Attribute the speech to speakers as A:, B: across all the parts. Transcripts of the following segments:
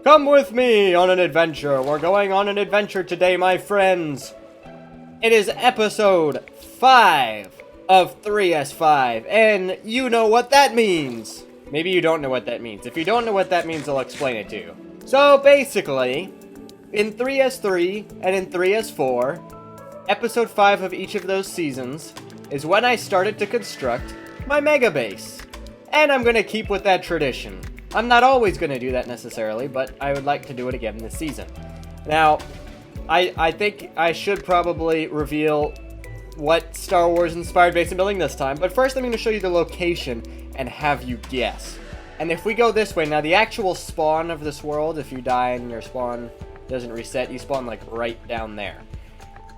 A: Come with me on an adventure. We're going on an adventure today, my friends. It is episode 5 of 3S5, and you know what that means. Maybe you don't know what that means. If you don't know what that means, I'll explain it to you. So basically, in 3S3 and in 3S4, episode 5 of each of those seasons is when I started to construct my mega base. And I'm going to keep with that tradition. I'm not always going to do that necessarily, but I would like to do it again this season. Now, I think I should probably reveal what Star Wars inspired base I'm building this time, but first I'm going to show you the location and have you guess. And if we go this way, now the actual spawn of this world, if you die and your spawn doesn't reset, you spawn like right down there.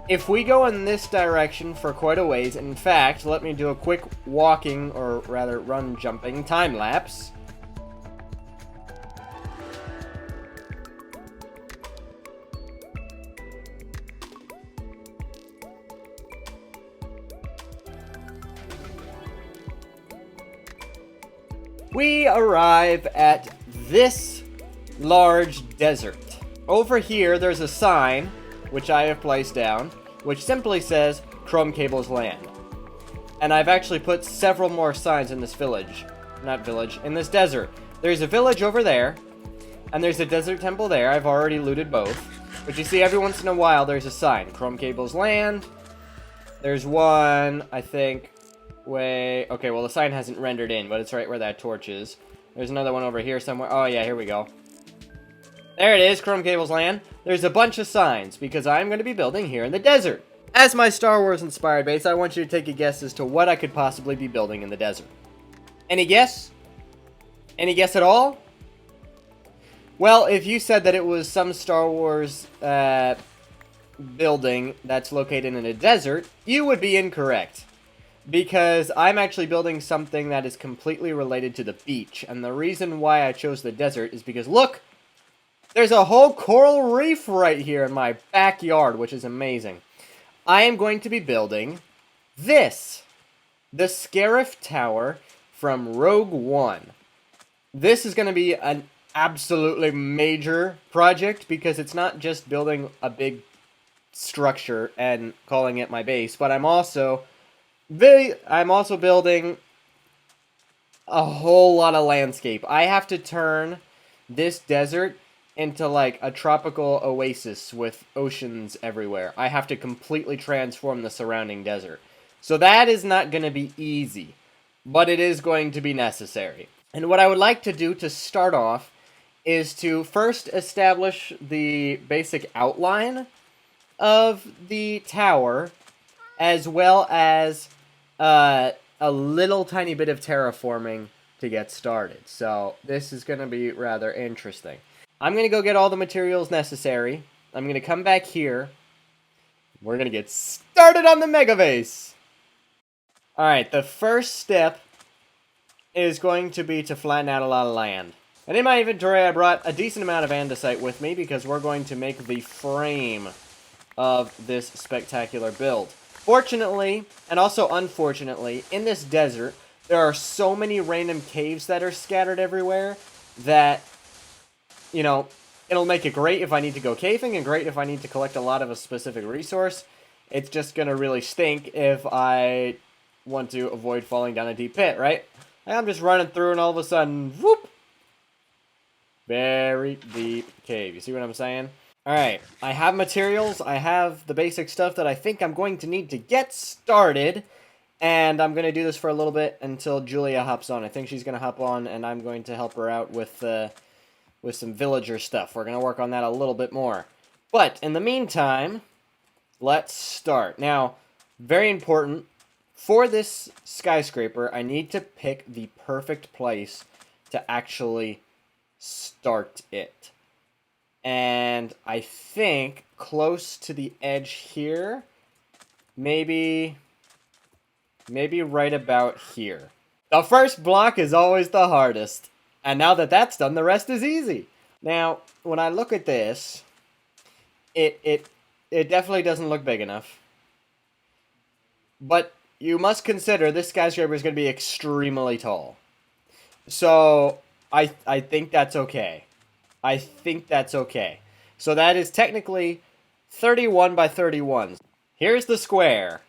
A: If we go in this direction for quite a ways, in fact, let me do a quick walking, or rather run jumping time lapse. We arrive at this large desert. Over here, there's a sign, which I have placed down, which simply says Chrome Cable's Land. And I've actually put several more signs in this village. Not village, in this desert. There's a village over there, and there's a desert temple there. I've already looted both. But you see, every once in a while, there's a sign. Chrome Cable's Land. There's one, I think, okay, well, the sign hasn't rendered in, but it's right where that torch is. There's another one over here somewhere. Oh, yeah, here we go. There it is, Chrome Cable's Land. There's a bunch of signs, because I'm going to be building here in the desert. As my Star Wars inspired base, I want you to take a guess as to what I could possibly be building in the desert. Any guess? Any guess at all? Well, if you said that it was some Star Wars building that's located in a desert, you would be incorrect. Because I'm actually building something that is completely related to the beach. And the reason why I chose the desert is because, look! There's a whole coral reef right here in my backyard, which is amazing. I am going to be building this. The Scarif Tower from Rogue One. This is going to be an absolutely major project because it's not just building a big structure and calling it my base, but I'm also building a whole lot of landscape. I have to turn this desert into like a tropical oasis with oceans everywhere. I have to completely transform the surrounding desert. So that is not going to be easy, but it is going to be necessary. And what I would like to do to start off is to first establish the basic outline of the tower, as well as a little tiny bit of terraforming to get started. So this is going to be rather interesting. I'm going to go get all the materials necessary. I'm going to come back here. We're going to get started on the mega base. Alright, the first step is going to be to flatten out a lot of land. And in my inventory, I brought a decent amount of andesite with me because we're going to make the frame of this spectacular build. Fortunately, and also unfortunately, in this desert, there are so many random caves that are scattered everywhere that, you know, it'll make it great if I need to go caving and great if I need to collect a lot of a specific resource. It's just going to really stink if I want to avoid falling down a deep pit, right? I'm just running through and all of a sudden, whoop! Very deep cave. You see what I'm saying? Alright, I have materials, I have the basic stuff that I think I'm going to need to get started, and I'm going to do this for a little bit until Julia hops on. I think she's going to hop on, and I'm going to help her out with some villager stuff. We're going to work on that a little bit more. But, in the meantime, let's start. Now, very important, for this skyscraper, I need to pick the perfect place to actually start it. And I think close to the edge here, maybe right about here. The first block is always the hardest. And now that that's done, the rest is easy. Now, when I look at this, it definitely doesn't look big enough. But you must consider this skyscraper is going to be extremely tall. So I think that's okay. I think that's okay. So that is technically 31 by 31. Here's the square.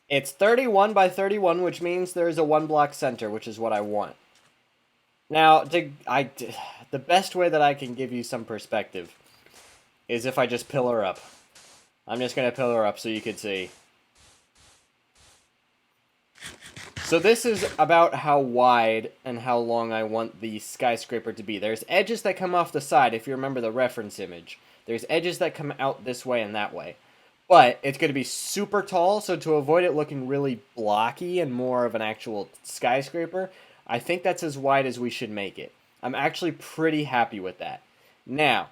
A: It's 31 by 31, which means there's a 1 block center, which is what I want. Now, the best way that I can give you some perspective is if I just pillar up. I'm just going to pillar up so you can see. So this is about how wide and how long I want the skyscraper to be. There's edges that come off the side, if you remember the reference image. There's edges that come out this way and that way. But it's going to be super tall, so to avoid it looking really blocky and more of an actual skyscraper, I think that's as wide as we should make it. I'm actually pretty happy with that. Now,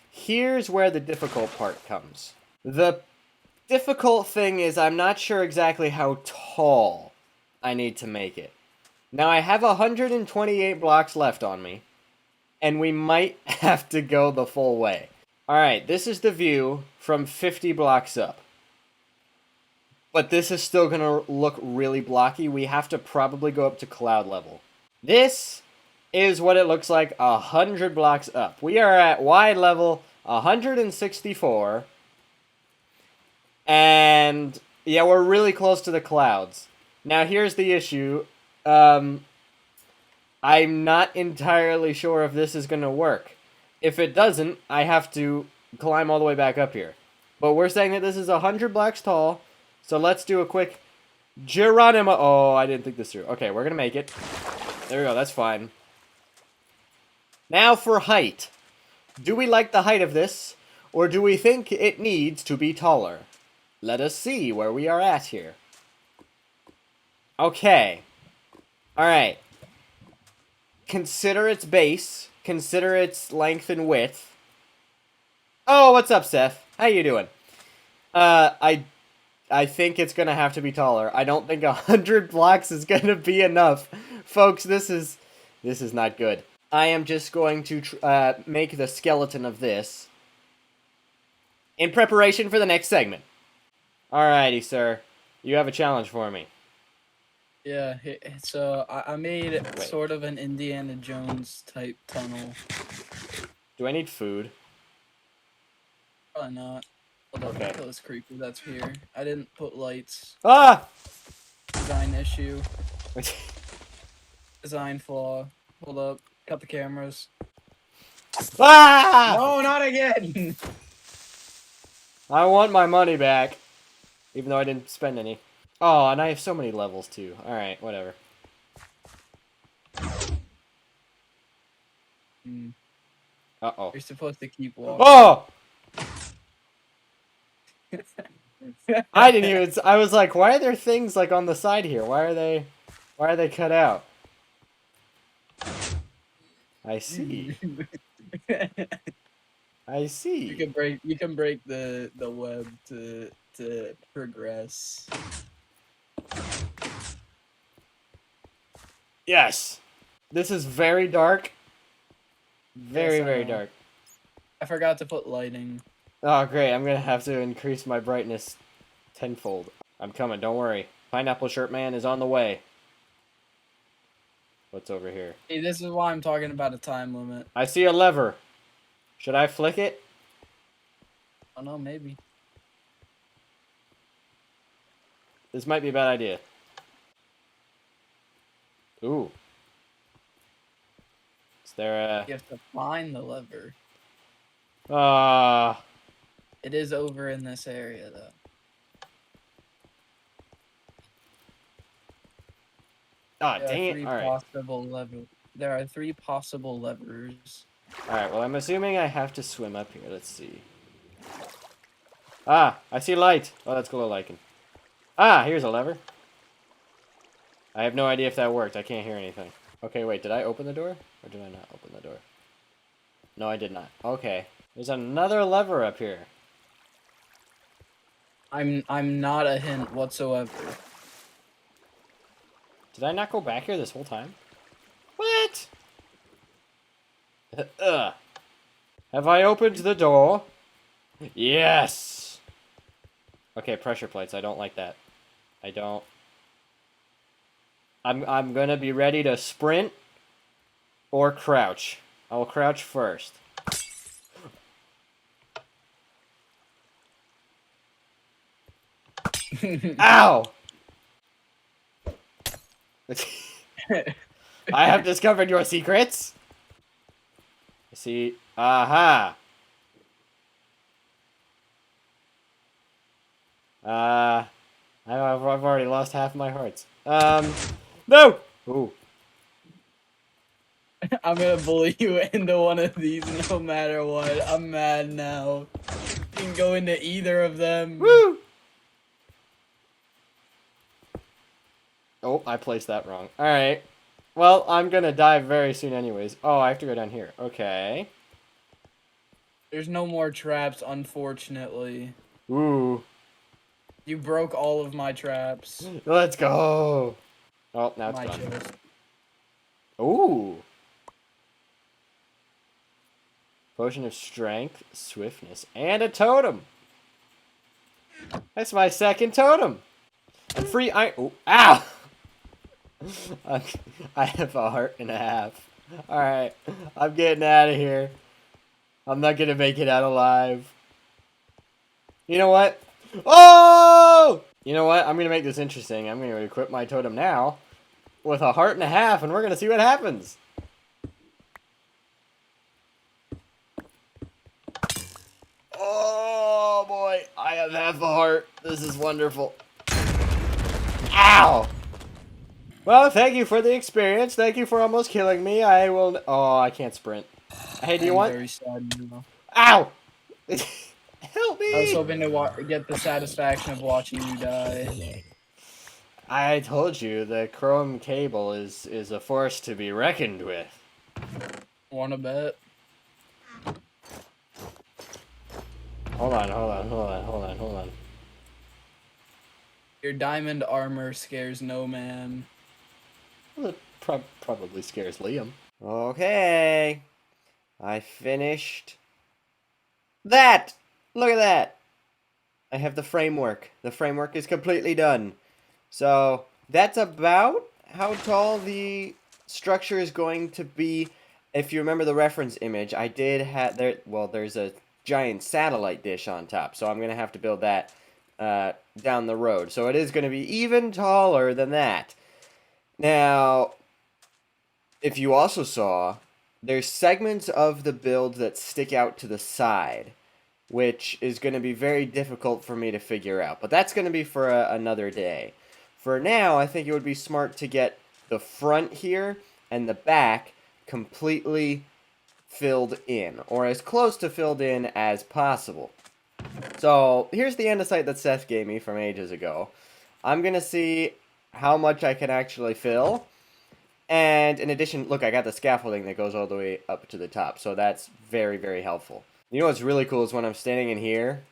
A: here's where the difficult part comes. The difficult thing is I'm not sure exactly how tall I need to make it. Now, I have 128 blocks left on me, and we might have to go the full way. Alright, this is the view from 50 blocks up. But this is still going to look really blocky. We have to probably go up to cloud level. This is what it looks like 100 blocks up. We are at wide level 164. And yeah, we're really close to the clouds. Now, here's the issue. I'm not entirely sure if this is going to work. If it doesn't, I have to climb all the way back up here. But we're saying that this is 100 blocks tall. So let's do a quick Geronimo. Oh, I didn't think this through. Okay, we're going to make it. There we go. That's fine. Now for height. Do we like the height of this? Or do we think it needs to be taller? Let us see where we are at here. Okay. Alright. Consider its base. Consider its length and width. Oh, what's up, Seth? How you doing? I think it's gonna have to be taller. I don't think 100 blocks is gonna be enough. Folks, this is not good. I am just going to make the skeleton of this in preparation for the next segment. Alrighty, sir. You have a challenge for me.
B: Yeah, so I made sort of an Indiana Jones type tunnel.
A: Do I need food?
B: Probably not. Hold up,
A: Okay.
B: kill this creeper that's here. I didn't put lights.
A: Ah!
B: Design issue. Design flaw. Hold up. Cut the cameras.
A: Ah!
B: No, not again!
A: I want my money back. Even though I didn't spend any. Oh, and I have so many levels too. Alright, whatever. Uh-oh.
B: You're supposed to keep walking.
A: Oh! I didn't even... I was like, why are there things like on the side here? Why are they cut out? I see. I see.
B: You can break the web to progress.
A: Yes. This is very dark. Very dark.
B: I forgot to put lighting.
A: Oh, great. I'm going to have to increase my brightness tenfold. I'm coming. Don't worry. Pineapple Shirt Man is on the way. What's over here?
B: Hey, this is why I'm talking about a time limit.
A: I see a lever. Should I flick it?
B: Oh no, maybe.
A: This might be a bad idea. Ooh. Is there a...
B: You have to find the lever.
A: Ah.
B: It is over in this area, though.
A: Ah, dang it. Alright.
B: There are 3 possible levers.
A: Alright, well, I'm assuming I have to swim up here. Let's see. Ah, I see light. Oh, that's glow lichen. Ah, here's a lever. I have no idea if that worked. I can't hear anything. Okay, wait, did I open the door? Or did I not open the door? No, I did not. Okay. There's another lever up here.
B: I'm not a hint whatsoever.
A: Did I not go back here this whole time? What? Ugh. Have I opened the door? Yes! Okay, pressure plates. I don't like that. I don't. I'm gonna be ready to sprint or crouch. I will crouch first. Ow! I have discovered your secrets. See, aha. I've already lost half my hearts. No! Ooh.
B: I'm gonna bully you into one of these no matter what. I'm mad now. You can go into either of them.
A: Woo! Oh, I placed that wrong. Alright. Well, I'm gonna die very soon anyways. Oh, I have to go down here. Okay.
B: There's no more traps, unfortunately.
A: Ooh.
B: You broke all of my traps.
A: Let's go! Oh, now it's
B: My
A: gone.
B: chest.
A: Ooh. Potion of strength, swiftness, and a totem. That's my second totem. And free iron. Oh, ow! I have a heart and a half. Alright, I'm getting out of here. I'm not gonna make it out alive. You know what? Oh! You know what? I'm gonna make this interesting. I'm gonna equip my totem now with a heart and a half, and we're gonna see what happens. Oh boy, I have half a heart. This is wonderful. Ow! Well, thank you for the experience. Thank you for almost killing me. I will. Oh, I can't sprint. Hey, do you want?
B: Very sad now.
A: Ow! Help me!
B: I was hoping to get the satisfaction of watching you die.
A: I told you the chrome cable is a force to be reckoned with.
B: Wanna bet?
A: Hold on.
B: Your diamond armor scares no man.
A: Well, it probably scares Liam. Okay. I finished that! Look at that! I have the framework. The framework is completely done. So, that's about how tall the structure is going to be. If you remember the reference image, I did have there. Well, there's a giant satellite dish on top, so I'm gonna have to build that down the road. So it is going to be even taller than that. Now, if you also saw, there's segments of the build that stick out to the side, which is going to be very difficult for me to figure out. But that's going to be for another day. For now, I think it would be smart to get the front here and the back completely filled in, or as close to filled in as possible. So, here's the andesite that Seth gave me from ages ago. I'm going to see how much I can actually fill. And in addition, look, I got the scaffolding that goes all the way up to the top. So that's very, very helpful. You know what's really cool is when I'm standing in here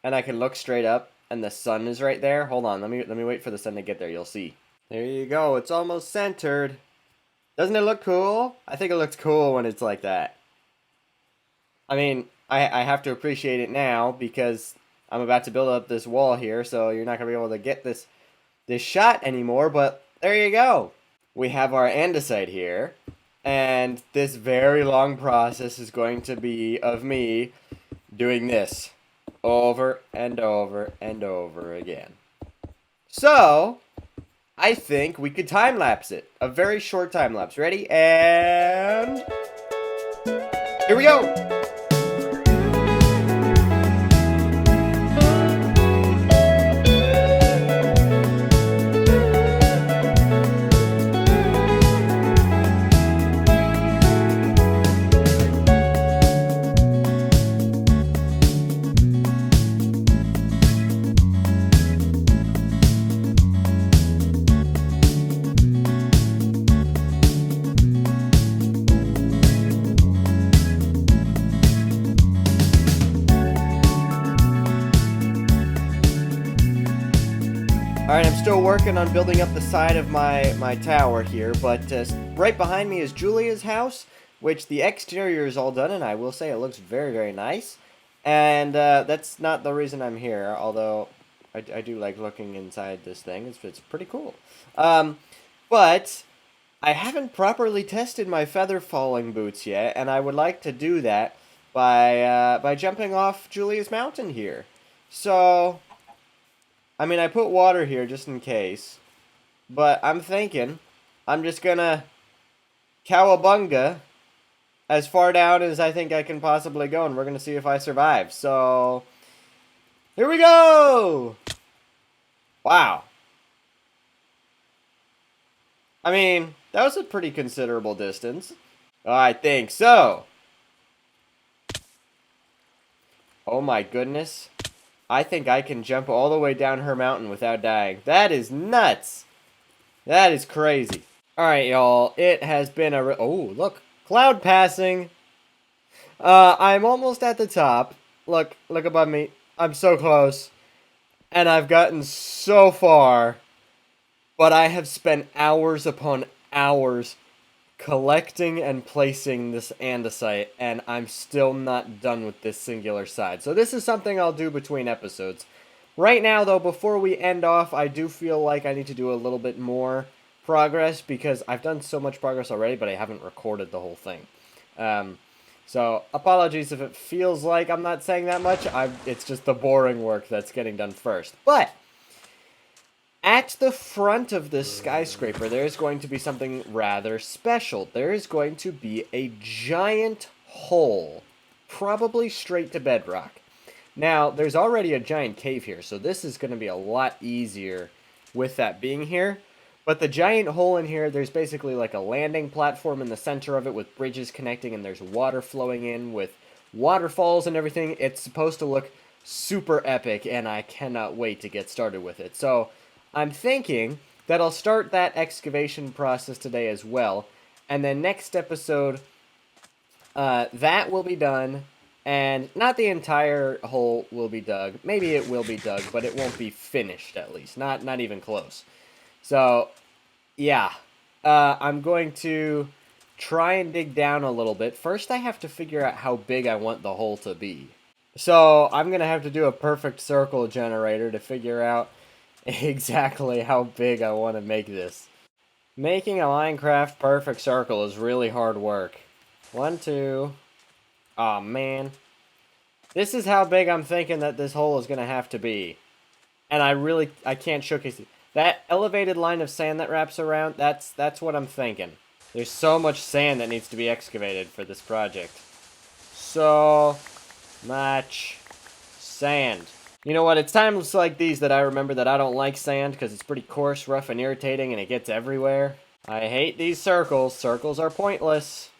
A: and I can look straight up and the sun is right there. Hold on, let me wait for the sun to get there. You'll see. There you go. It's almost centered. Doesn't it look cool? I think it looks cool when it's like that. I mean, I have to appreciate it now because I'm about to build up this wall here, so you're not going to be able to get this shot anymore, but there you go. We have our andesite here, and this very long process is going to be of me doing this over and over and over again. So, I think we could time-lapse it. A very short time-lapse. Ready? And here we go! Alright, I'm still working on building up the side of my tower here, but right behind me is Julia's house, which the exterior is all done, and I will say it looks very, very nice. And that's not the reason I'm here, although I do like looking inside this thing. It's pretty cool. But I haven't properly tested my feather falling boots yet, and I would like to do that by jumping off Julia's mountain here. So I mean, I put water here just in case. But I'm thinking I'm just gonna cowabunga as far down as I think I can possibly go, and we're gonna see if I survive. So, here we go! Wow. I mean, that was a pretty considerable distance. I think so. Oh my goodness. I think I can jump all the way down her mountain without dying. That is nuts. That is crazy. Alright, y'all. It has been a... Oh, look. Cloud passing. I'm almost at the top. Look above me. I'm so close. And I've gotten so far. But I have spent hours upon hours collecting and placing this andesite, and I'm still not done with this singular side. So this is something I'll do between episodes. Right now, though, before we end off, I do feel like I need to do a little bit more progress, because I've done so much progress already, but I haven't recorded the whole thing. So apologies if it feels like I'm not saying that much. It's just the boring work that's getting done first. But at the front of this skyscraper, there is going to be something rather special. There is going to be a giant hole, probably straight to bedrock. Now, there's already a giant cave here, so this is going to be a lot easier with that being here. But the giant hole in here, there's basically like a landing platform in the center of it with bridges connecting, and there's water flowing in with waterfalls and everything. It's supposed to look super epic, and I cannot wait to get started with it. So I'm thinking that I'll start that excavation process today as well, and then next episode, that will be done, and not the entire hole will be dug. Maybe it will be dug, but it won't be finished, at least. Not even close. So, yeah. I'm going to try and dig down a little bit. First, I have to figure out how big I want the hole to be. So, I'm going to have to do a perfect circle generator to figure out exactly how big I want to make this. Making a Minecraft perfect circle is really hard work. 1, 2... Aw, man. This is how big I'm thinking that this hole is going to have to be. And I can't showcase it. That elevated line of sand that wraps around, that's what I'm thinking. There's so much sand that needs to be excavated for this project. So much sand. You know what, it's times like these that I remember that I don't like sand, because it's pretty coarse, rough, and irritating, and it gets everywhere. I hate these circles. Circles are pointless.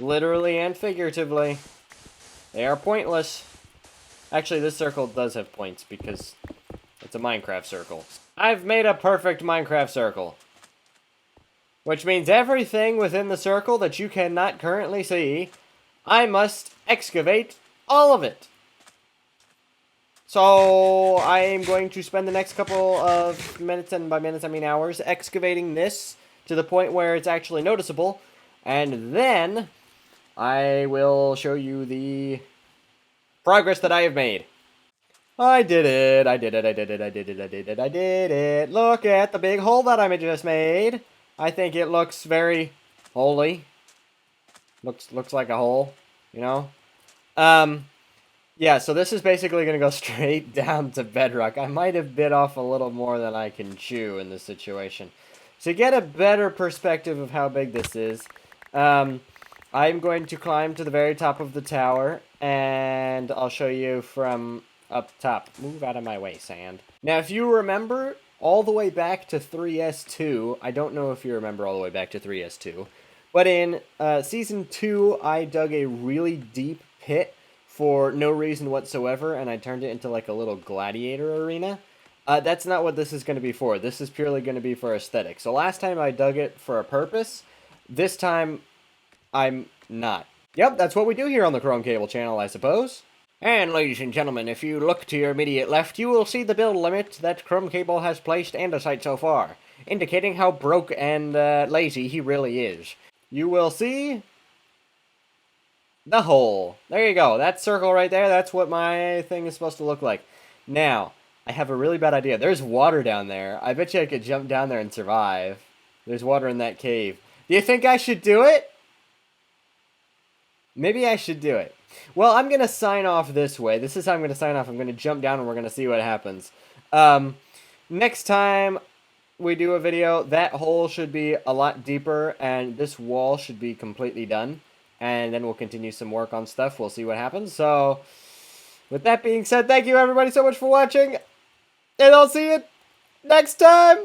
A: Literally and figuratively. They are pointless. Actually, this circle does have points, because it's a Minecraft circle. I've made a perfect Minecraft circle. Which means everything within the circle that you cannot currently see, I must excavate all of it. So, I am going to spend the next couple of minutes, and by minutes I mean hours, excavating this to the point where it's actually noticeable. And then I will show you the progress that I have made. I did it. I did it. I did it. I did it. I did it. I did it. Look at the big hole that I just made. I think it looks very holy. Looks like a hole, you know? Yeah, so this is basically going to go straight down to bedrock. I might have bit off a little more than I can chew in this situation. To get a better perspective of how big this is, I'm going to climb to the very top of the tower, and I'll show you from up top. Move out of my way, sand. Now, if you remember all the way back to 3S2, I don't know if you remember all the way back to 3S2, but in Season 2, I dug a really deep pit for no reason whatsoever, and I turned it into like a little gladiator arena. That's not what this is going to be for. This is purely going to be for aesthetic. So last time I dug it for a purpose. This time, I'm not. Yep, that's what we do here on the Chrome Cable channel, I suppose. And ladies and gentlemen, if you look to your immediate left, you will see the build limit that Chrome Cable has placed andesite so far, indicating how broke and lazy he really is. You will see the hole. There you go. That circle right there, that's what my thing is supposed to look like. Now, I have a really bad idea. There's water down there. I bet you I could jump down there and survive. There's water in that cave. Do you think I should do it? Maybe I should do it. Well, I'm going to sign off this way. This is how I'm going to sign off. I'm going to jump down and we're going to see what happens. Next time we do a video, that hole should be a lot deeper, and this wall should be completely done. And then we'll continue some work on stuff. We'll see what happens. So, with that being said, thank you everybody so much for watching, and I'll see you next time.